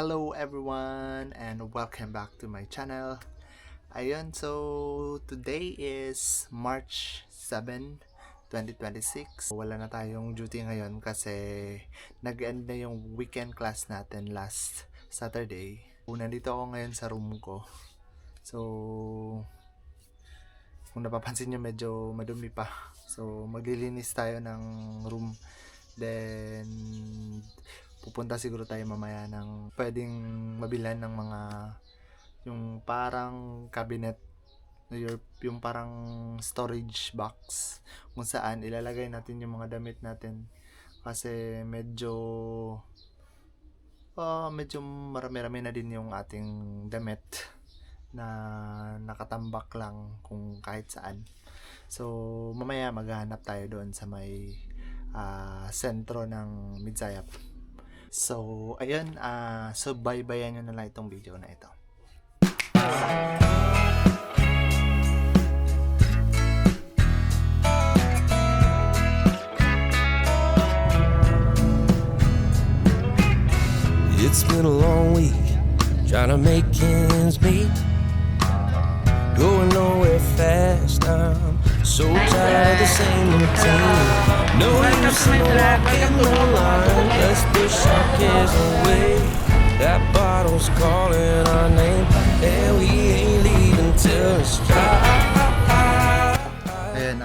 Hello everyone and welcome back to my channel. Ayun, so today is March 7, 2026. Wala na tayong duty ngayon kasi nag-end na yung weekend class natin last Saturday. Nandito ako ngayon sa room ko. So, kung napapansin nyo medyo madumi pa. So, maglilinis tayo ng room. Then, pupunta siguro tayo mamaya ng pwedeng mabilan ng mga yung parang cabinet, yung parang storage box kung saan ilalagay natin yung mga damit natin kasi medyo marami-rami na din yung ating damit na nakatambak lang kung kahit saan. So mamaya maghahanap tayo doon sa may sentro ng Midsayap. So ayun, so bye-bye nyo na lang itong video na ito. It's been a long week, trying to make ends meet. Going nowhere fast, I'm so tired of the same routine. No use in walking the line, let's push our cares away. That bottle's calling our name, and we ain't leaving till it's dry. Ayan,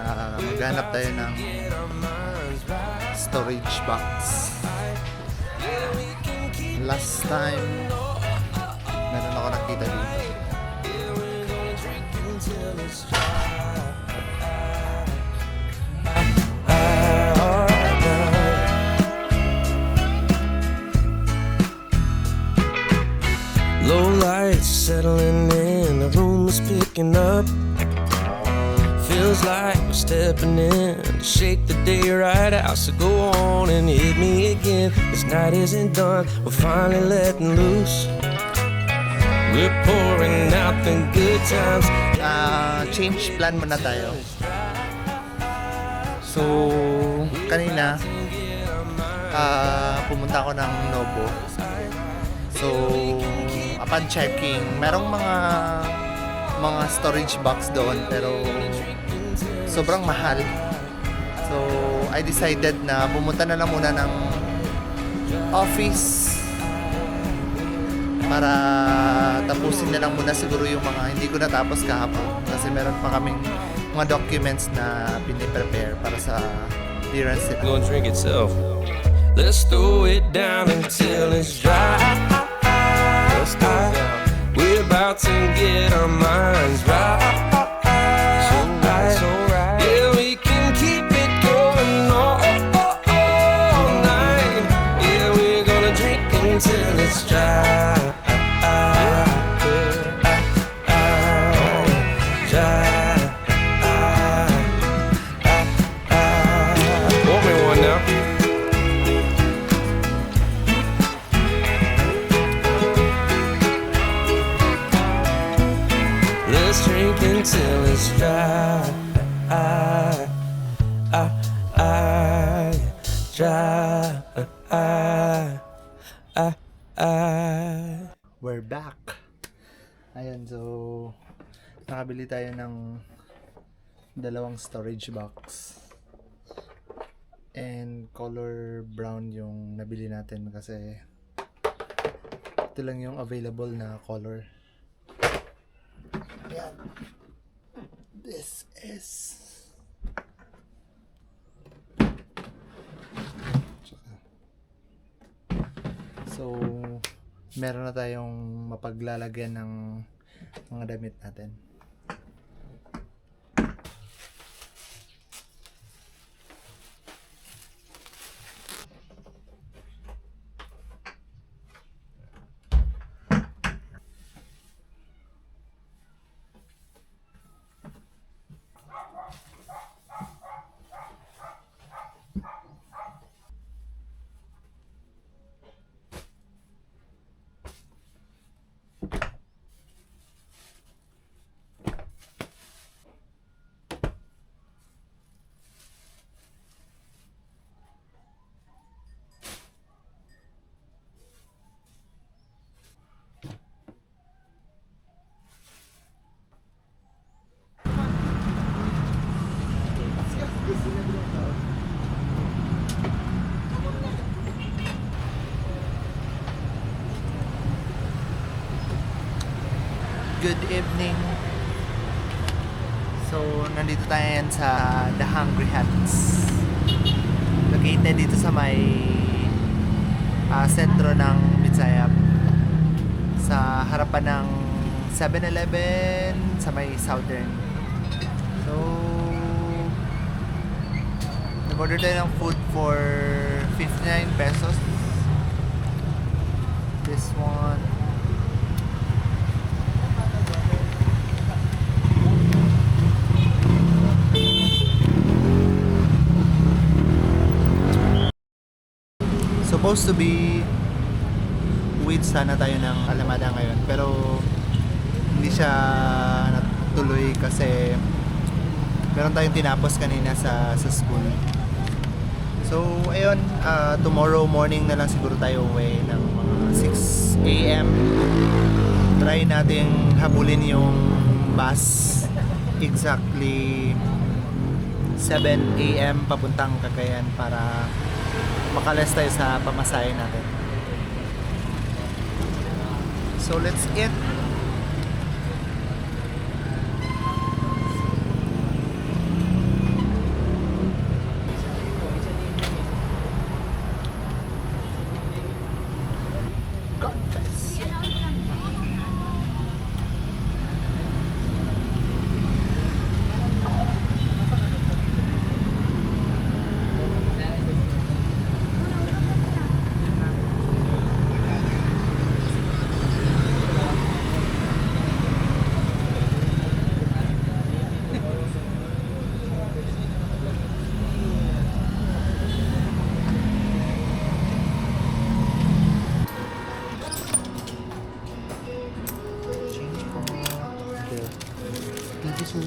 maghanap tayo ng storage box. Last time meron ako nakita dito. Low lights settling in, the room is picking up. Feels like we're stepping in to shake the day right out. So go on and hit me again. This night isn't done, we're finally letting loose. We're pouring out the good times. Change plan muna tayo. So kanina pumunta ako ng Nobo. So upon checking, merong mga storage box doon pero sobrang mahal. So I decided na pumunta na lang muna ng office para tapusin na lang muna siguro yung mga hindi ko natapos kahapon kasi meron pa kaming mga documents na piniprepare para sa clearance. Go and drink itself. Let's throw it down until it's dry. We're about to get our minds right. So right. Yeah, we can keep it going all night. Yeah, we're gonna drink until it's dry. Want me one now? Let's drink until it's dry. We're back. Ayan, so nakabili tayo ng dalawang storage box and color brown yung nabili natin kasi ito lang yung available na color. Ayan. This is so meron na tayong mapaglalagyan ng mga damit natin. good evening. So, nandito tayo yan sa The Hungry Hats. Located dito sa may sentro ng Bitsayap. Sa harapan ng 7-Eleven sa may Southern. So, nag-order tayo ng food for 59 pesos. This one. Supposed to be with sana tayo ng Alamada ngayon, pero hindi siya natuloy kasi meron tayong tinapos kanina sa school. So ayun, tomorrow morning na lang siguro tayo uwi ng mga 6 AM. Try nating habulin yung bus exactly 7 AM papuntang Cagayan para makalas tayo sa pamasahe natin. So let's eat. Thank you, sir.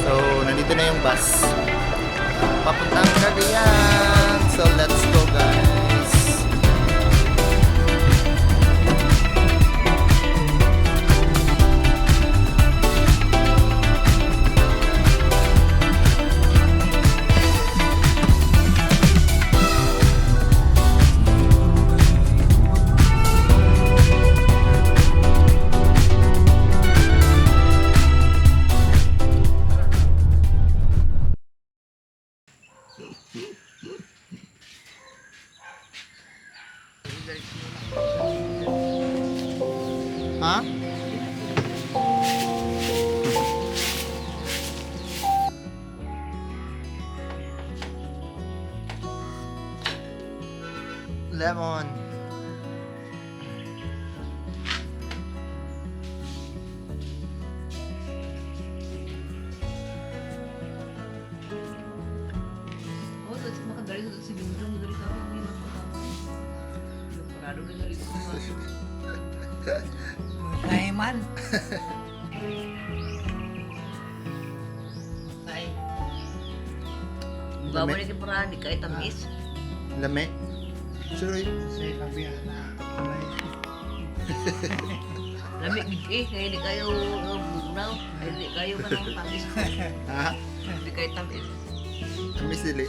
So, nandito na yung bus. Papuntang Cagayan. So, let's go, guys. Ha? Lemon. Oh, terus makan dari itu si Bintang dari kami ini parado na dari itu. Naiman. Ay. Bawa ni paraan di kay tamis. Lame. Suroy. Lami gid kay di kayo bunaw, ay di kayo kanang tamis. Ha? Di kay tamis. Tamis dili.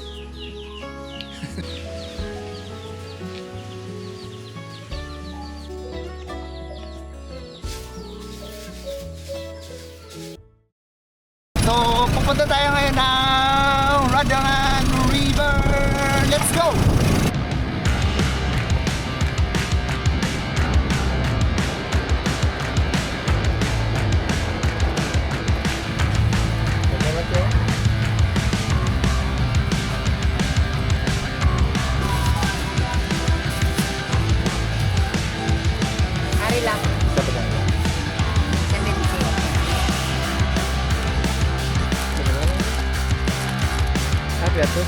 So, pupunta tayo ngayon ng Radangan River. Let's go! Ari lang. to.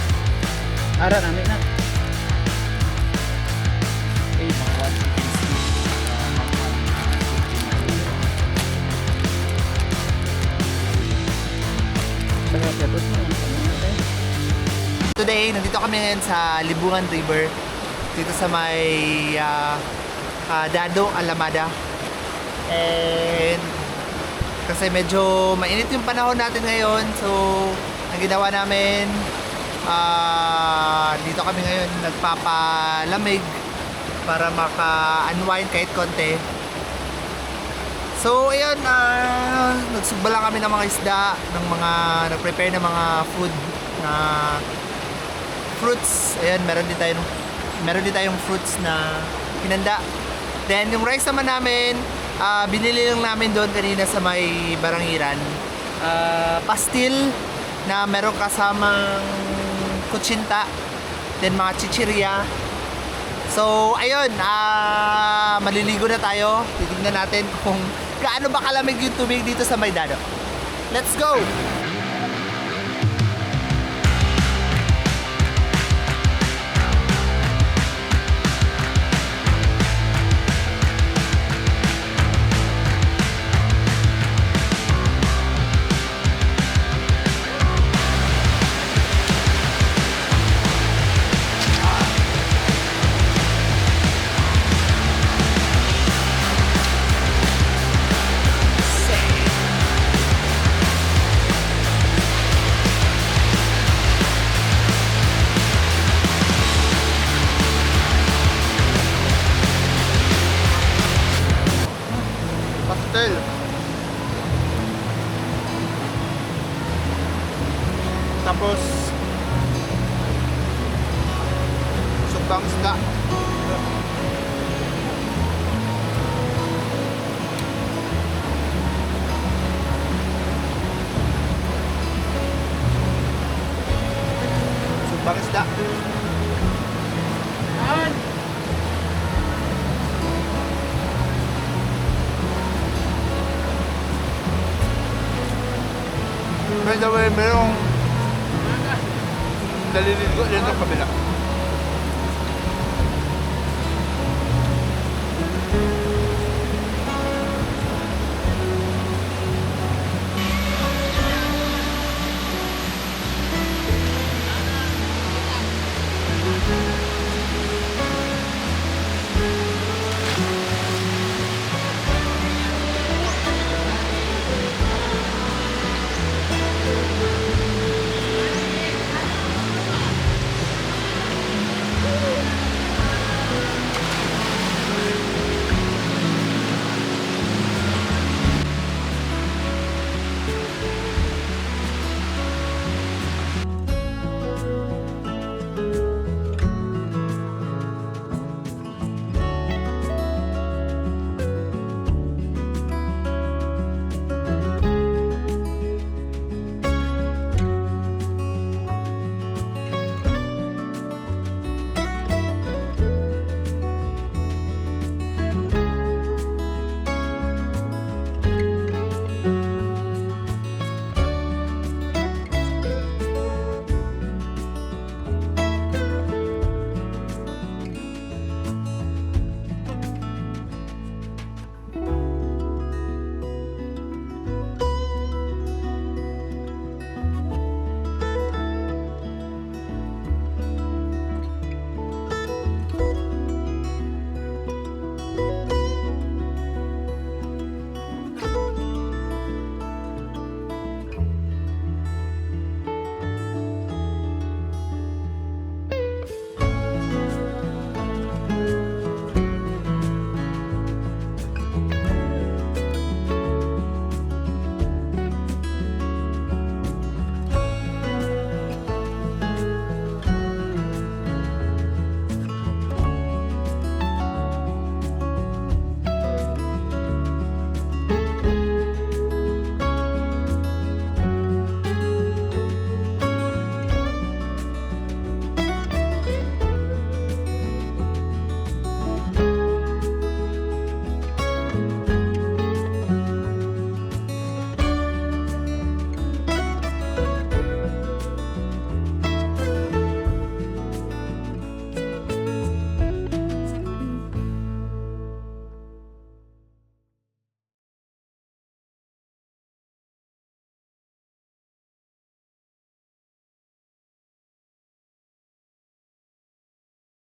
Ara namin na. Eh, mga 1 Sarap to. Today, nandito kami ngayon sa Libungan River. Dito sa may Dado, Alamada. And kasi medyo mainit yung panahon natin ngayon. So, ang ginawa namin, dito kami ngayon nagpapalamig para maka-unwind kahit konti. So, ayun, nagsugba lang kami ng mga isda, ng mga, nag-prepare ng mga food na fruits. Ayan, meron din tayong fruits na hinanda. Then, yung rice naman namin, binili lang namin doon kanina sa may Barangiran. Pastil na meron kasamang kutsinta. Then, mga chichirya. So, ayun, maliligo na tayo. Titignan natin kung gaano ba kalamig yung tubig dito sa Maydado. Let's go! Pastel. Tapos sugbang isda. Sugbang isda. By the way, merong naliligo din sa kabila.